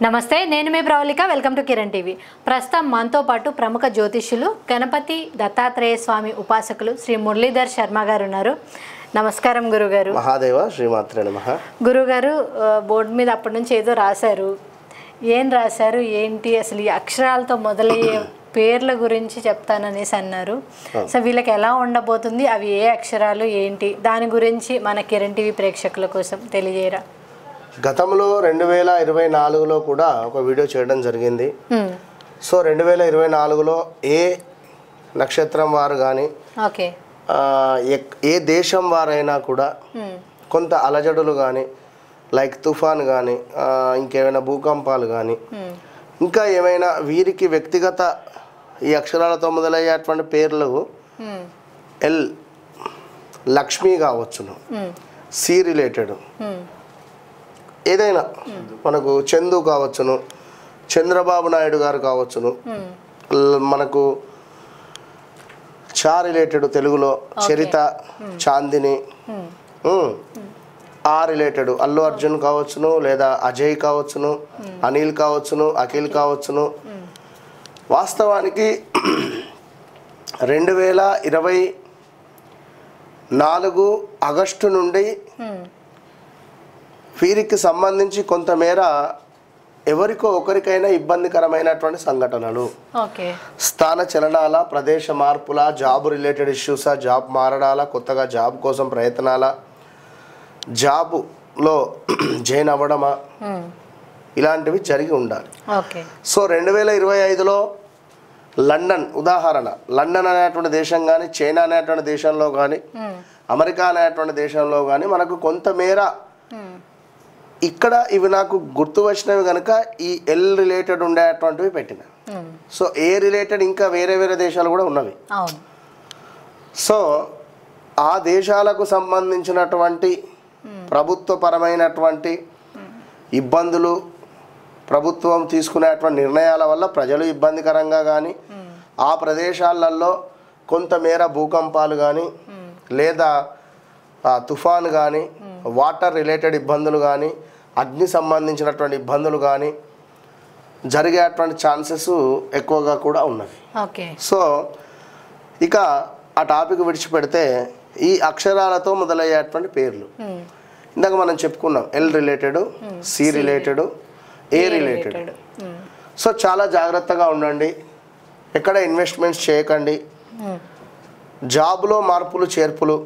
నమస్తే, నేను మీ Pravalika. Welcome to Kiran TV. ప్రస్తుతం మనతో పాటు ప్రముఖ జ్యోతిష్యులు గణపతి దత్తాత్రేయ స్వామి ఉపాసకులు శ్రీ మురళీధర్ శర్మ గారు ఉన్నారు. నమస్కారం గురుగారు. మహాదేవ శ్రీమాత్రే నమః. గురుగారు, బోర్డు మీద అప్పటి నుంచి ఏదో రాశారు. ఏం రాశారు, ఏంటి, అసలు ఈ అక్షరాలతో మొదలయ్యే పేర్ల గురించి చెప్తాననేసి అన్నారు. సో వీళ్ళకి ఎలా ఉండబోతుంది, అవి ఏ అక్షరాలు, ఏంటి, దాని గురించి మన కిరణ్ టీవీ ప్రేక్షకుల కోసం తెలియజేయరా? గతంలో 2024లో కూడా ఒక వీడియో చేయడం జరిగింది. సో 2024లో ఏ నక్షత్రం వారు కానీ ఏ దేశం వారైనా కూడా కొంత అలజడులు కానీ, లైక్ తుఫాన్ కానీ, ఇంకేమైనా భూకంపాలు కానీ, ఇంకా ఏమైనా వీరికి వ్యక్తిగత ఈ అక్షరాలతో మొదలయ్యేటువంటి పేర్లు ఎల్ లక్ష్మి కావచ్చును, సి రిలేటెడ్ ఏదైనా, మనకు చందు కావచ్చును, చంద్రబాబు నాయుడు గారు కావచ్చును, మనకు చా రిలేటెడ్ తెలుగులో చరిత, చాందిని, ఆ రిలేటెడ్ అల్లు అర్జున్ కావచ్చును, లేదా అజయ్ కావచ్చును, అనిల్ కావచ్చును, అఖిల్ కావచ్చును. వాస్తవానికి 2024 ఆగస్టు నుండి వీరికి సంబంధించి కొంతమేర ఎవరికో ఒకరికైనా ఇబ్బందికరమైనటువంటి సంఘటనలు, స్థాన చలనాల, ప్రదేశ మార్పుల, జాబ్ రిలేటెడ్ ఇష్యూసా, జాబ్ మారడాల, కొత్తగా జాబ్ కోసం ప్రయత్నాల, జాబులో జాయిన్ అవ్వడమా, ఇలాంటివి జరిగి ఉండాలి. సో 2025లో లండన్, ఉదాహరణ లండన్ అనేటువంటి దేశం కానీ, చైనా అనేటువంటి దేశంలో కానీ, అమెరికా అనేటువంటి దేశంలో కానీ మనకు కొంతమేర ఇక్కడ ఇవి నాకు గుర్తు వచ్చినవి కనుక ఈ ఎల్ రిలేటెడ్ ఉండేటువంటివి పెట్టిన. సో ఏ రిలేటెడ్ ఇంకా వేరే వేరే దేశాలు కూడా ఉన్నవి. సో ఆ దేశాలకు సంబంధించినటువంటి ప్రభుత్వపరమైనటువంటి ఇబ్బందులు, ప్రభుత్వం తీసుకునేటువంటి నిర్ణయాల వల్ల ప్రజలు ఇబ్బందికరంగా కానీ, ఆ ప్రదేశాలలో కొంతమేర భూకంపాలు కానీ, లేదా తుఫాను కానీ, వాటర్ రిలేటెడ్ ఇబ్బందులు కానీ, అగ్ని సంబంధించినటువంటి ఇబ్బందులు కానీ జరిగేటువంటి ఛాన్సెస్ ఎక్కువగా కూడా ఉన్నవి. సో ఇక ఆ టాపిక్ విడిచిపెడితే ఈ అక్షరాలతో మొదలయ్యేటువంటి పేర్లు ఇందాక మనం చెప్పుకున్నాం. ఎల్ రిలేటెడ్, సి రిలేటెడ్, ఏ రిలేటెడ్. సో చాలా జాగ్రత్తగా ఉండండి, ఎక్కడ ఇన్వెస్ట్మెంట్స్ చేయకండి, జాబ్లో మార్పులు చేర్పులు,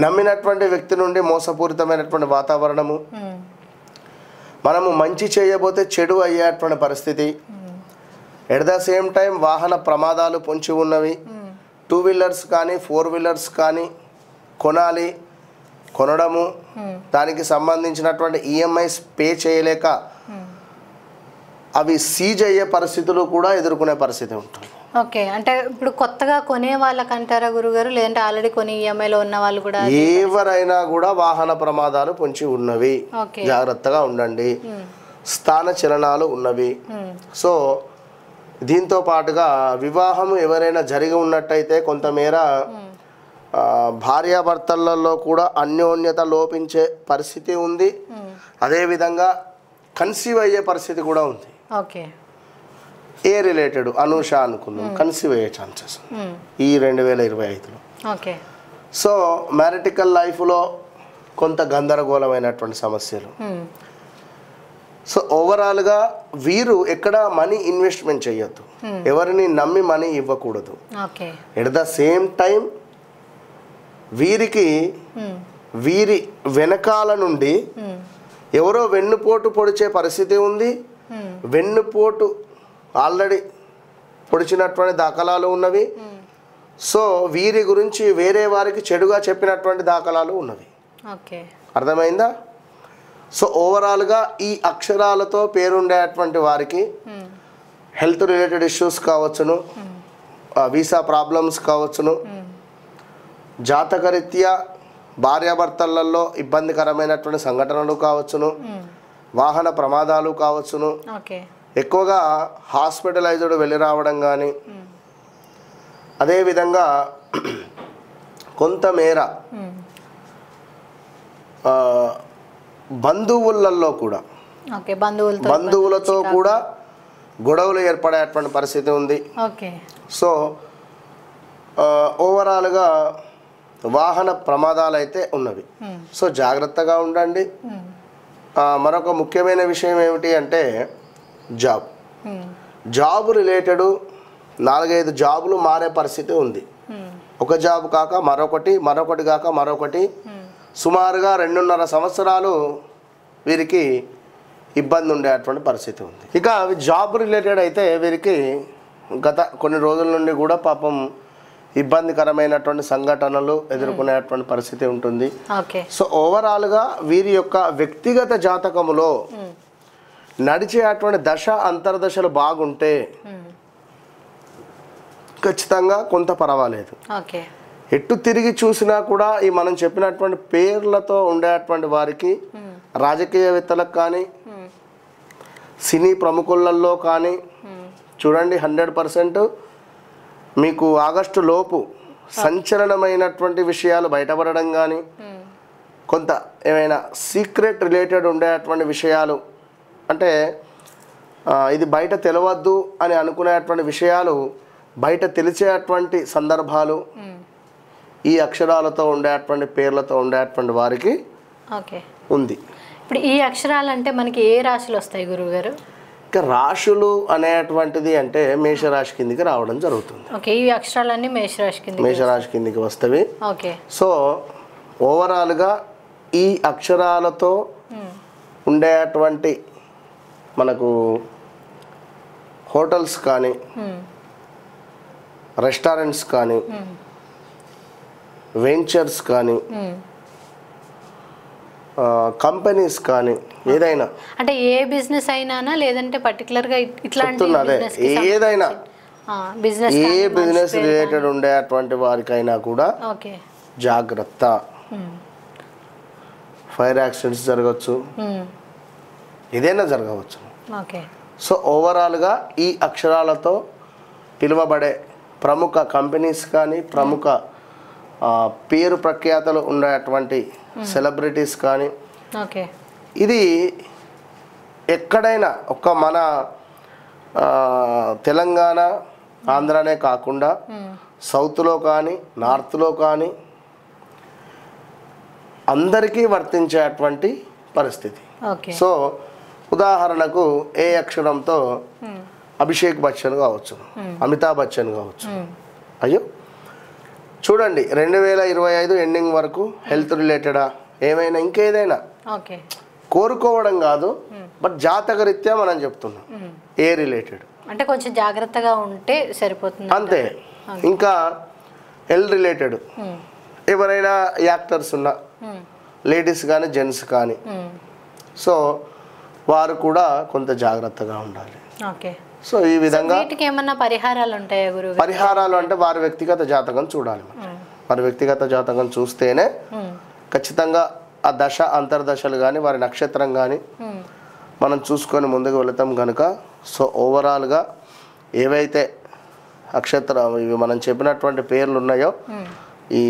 నమ్మినటువంటి వ్యక్తి నుండి మోసపూరితమైనటువంటి వాతావరణము, మనము మంచి చేయబోతే చెడు అయ్యేటువంటి పరిస్థితి, ఎట్ ద సేమ్ టైం వాహన ప్రమాదాలు పొంచి ఉన్నవి. 2 వీలర్స్ కానీ 4 వీలర్స్ కానీ కొనాలి, కొనడము, దానికి సంబంధించినటువంటి ఈఎంఐస్ పే చేయలేక అవి సీజ్ అయ్యే పరిస్థితులు కూడా ఎదుర్కొనే పరిస్థితి ఉంటుంది. అంటే ఇప్పుడు కొత్తగా కొనే వాళ్ళకంటారా గురుగారు, లేదంటే ఆల్రెడీ కొని ఈఎంఐలో ఉన్న వాళ్ళు కూడా? ఎవరైనా కూడా వాహన ప్రమాదాలు పొంచి ఉన్నవి, జాగ్రత్తగా ఉండండి, స్థాన చలనాలు ఉన్నవి. సో దీంతో పాటుగా వివాహం ఎవరైనా జరిగి ఉన్నట్టయితే కొంతమేర భార్యాభర్తలలో కూడా అన్యోన్యత లోపించే పరిస్థితి ఉంది. అదేవిధంగా కన్సీవ్ అయ్యే పరిస్థితి కూడా ఉంది. ఏ రిలేటెడ్ అనూష అనుకున్నాం, కన్సీవ్ అయ్యే ఛాన్సెస్ ఈ 2025లో. సో మ్యారిటికల్ లైఫ్లో కొంత గందరగోళమైనటువంటి సమస్యలు. సో ఓవరాల్గా వీరు ఎక్కడ మనీ ఇన్వెస్ట్మెంట్ చేయొద్దు, ఎవరిని నమ్మి మనీ ఇవ్వకూడదు. ఎట్ ద సేమ్ టైం వీరికి వీరి వెనకాల నుండి ఎవరో వెన్నుపోటు పొడిచే పరిస్థితి ఉంది. వెన్నుపోటు ఆల్రెడీ పొడిచినటువంటి దాఖలాలు ఉన్నవి. సో వీరి గురించి వేరే వారికి చెడుగా చెప్పినటువంటి దాఖలాలు ఉన్నవి. అర్థమైందా? సో ఓవరాల్గా ఈ అక్షరాలతో పేరుండేటువంటి వారికి హెల్త్ రిలేటెడ్ ఇష్యూస్ కావచ్చును, వీసా ప్రాబ్లమ్స్ కావచ్చును, జాతకరీత్యా భార్యాభర్తలలో ఇబ్బందికరమైనటువంటి సంఘటనలు కావచ్చును, వాహన ప్రమాదాలు కావచ్చును, ఎక్కువగా హాస్పిటలైజ్డ్ వెళ్ళి రావడం కానీ, అదేవిధంగా కొంతమేర బంధువులలో కూడా ఓకే, బంధువులతో కూడా గొడవలు ఏర్పడేటువంటి పరిస్థితి ఉంది. ఓకే. సో ఓవరాల్గా వాహన ప్రమాదాలు అయితే ఉన్నవి. సో జాగ్రత్తగా ఉండండి. మరొక ముఖ్యమైన విషయం ఏమిటి అంటే జాబ్ రిలేటెడ్ 4-5 జాబులు మారే పరిస్థితి ఉంది. ఒక జాబ్ కాక మరొకటి కాక మరొకటి, సుమారుగా 2.5 సంవత్సరాలు వీరికి ఇబ్బంది ఉండేటువంటి పరిస్థితి ఉంది. ఇక జాబ్ రిలేటెడ్ అయితే వీరికి గత కొన్ని రోజుల నుండి కూడా పాపం ఇబ్బందికరమైనటువంటి సంఘటనలు ఎదుర్కొనేటువంటి పరిస్థితి ఉంటుంది. సో ఓవరాల్గా వీరి యొక్క వ్యక్తిగత జాతకములో నడిచేటువంటి దశ అంతర్దశలు బాగుంటే ఖచ్చితంగా కొంత పర్వాలేదు. ఎటు తిరిగి చూసినా కూడా ఈ మనం చెప్పినటువంటి పేర్లతో ఉండేటువంటి వారికి, రాజకీయవేత్తలకు కానీ సినీ ప్రముఖులలో కానీ చూడండి 100% మీకు ఆగస్టు లోపు సంచలనమైనటువంటి విషయాలు బయటపడడం కానీ, కొంత ఏమైనా సీక్రెట్ రిలేటెడ్ ఉండేటువంటి విషయాలు, అంటే ఇది బయట తెలియవద్దు అని అనుకునేటువంటి విషయాలు బయట తెలిసేటువంటి సందర్భాలు ఈ అక్షరాలతో ఉండేటువంటి పేర్లతో ఉండేటువంటి వారికి ఉంది. ఇప్పుడు ఈ అక్షరాలు అంటే మనకి ఏ రాశులు వస్తాయి గురువుగారు? రాశులు అనేటువంటిది అంటే మేషరాశి కిందికి రావడం జరుగుతుంది. ఓకే, ఈ అక్షరాలన్నీ మేషరాశి కిందికి వస్తవి. ఓకే. సో ఓవరాల్గా ఈ అక్షరాలతో ఉండేటువంటి మనకు హోటల్స్ కానీ, రెస్టారెంట్స్ కానీ, వెంచర్స్ కానీ, కంపెనీస్ కానీ, ఏదైనా అంటే ఏ బిజినెస్ అయినా లేదంటే పర్టికులర్గా ఇట్లాంటి ఏదైనా ఏ బిజినెస్ రిలేటెడ్ ఉండేటువంటి వారికైనా కూడా జాగ్రత్త. ఫైర్ యాక్సిడెంట్స్ జరగవచ్చు, ఏదైనా జరగవచ్చు. సో ఓవరాల్గా ఈ అక్షరాలతో పిలువబడే ప్రముఖ కంపెనీస్ కానీ, ప్రముఖ పేరు ప్రఖ్యాతలు ఉండేటువంటి సెలబ్రిటీస్ కానీ, ఇది ఎక్కడైనా ఒక్క మన తెలంగాణ ఆంధ్రానే కాకుండా సౌత్లో కానీ నార్త్లో కానీ అందరికీ వర్తించేటువంటి పరిస్థితి. సో ఉదాహరణకు ఏ అక్షరంతో అభిషేక్ బచ్చన్ కావచ్చు, అమితాబ్ బచ్చన్ కావచ్చు. అయ్యో చూడండి 2025 ఎండింగ్ వరకు హెల్త్ రిలేటెడా ఏమైనా ఇంకేదైనా కోరుకోవడం కాదు, బట్ జాతకరీత్యా మనం చెప్తున్నాం ఏ రిలేటెడ్ అంటే కొంచెం జాగ్రత్తగా ఉంటే సరిపోతుంది అంతే. ఇంకా ఎల్ రిలేటెడ్ ఎవరైనా యాక్టర్స్ ఉన్నా, లేడీస్ కానీ జెంట్స్ కానీ, సో వారు కూడా కొంత జాగ్రత్తగా ఉండాలి. సో ఈ విధంగా ఏమన్నా పరిహారాలు ఉంటాయా గురువు? పరిహారాలు అంటే వారి వ్యక్తిగత జాతకం చూడాలి. వారి వ్యక్తిగత జాతకం చూస్తేనే ఖచ్చితంగా ఆ దశ అంతర్దశలు కానీ వారి నక్షత్రం కానీ మనం చూసుకొని ముందుకు వెళతాం కనుక. సో ఓవరాల్గా ఏవైతే ఇవి మనం చెప్పినటువంటి పేర్లు ఉన్నాయో ఈ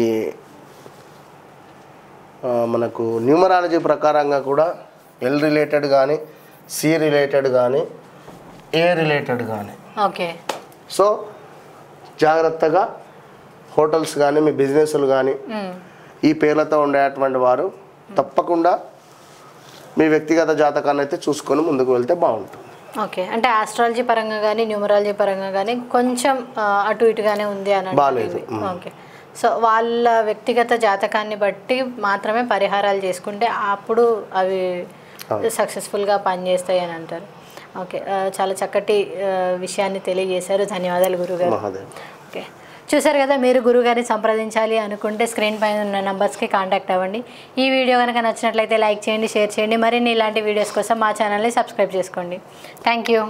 మనకు న్యూమరాలజీ ప్రకారంగా కూడా ఎల్ రిలేటెడ్ కానీ, సి రిలేటెడ్ కానీ, ఏ రిలేటెడ్ కానీ, సో జాగ్రత్తగా హోటల్స్ కానీ మీ బిజినెస్లు కానీ ఈ పేర్లతో ఉండేటువంటి వారు తప్పకుండా మీ వ్యక్తిగత జాతకాన్ని అయితే చూసుకొని ముందుకు వెళ్తే బాగుంటుంది. ఓకే, అంటే ఆస్ట్రాలజీ పరంగా కానీ న్యూమరాలజీ పరంగా కానీ కొంచెం అటు ఇటుగానే ఉంది అని బాగాలేదు. ఓకే, సో వాళ్ళ వ్యక్తిగత జాతకాన్ని బట్టి మాత్రమే పరిహారాలు చేసుకుంటే అప్పుడు అవి సక్సెస్ఫుల్గా పనిచేస్తాయి అని అంటారు. ఓకే, చాలా చక్కటి విషయాన్ని తెలియజేశారు. ధన్యవాదాలు గురుగారు. ఓకే, చూసారు కదా, మీరు గురుగారిని సంప్రదించాలి అనుకుంటే స్క్రీన్ పైన ఉన్న నంబర్స్కి కాంటాక్ట్ అవ్వండి. ఈ వీడియో కనుక నచ్చినట్లయితే లైక్ చేయండి, షేర్ చేయండి. మరిన్ని ఇలాంటి వీడియోస్ కోసం మా ఛానల్ని సబ్స్క్రైబ్ చేసుకోండి. Thank you.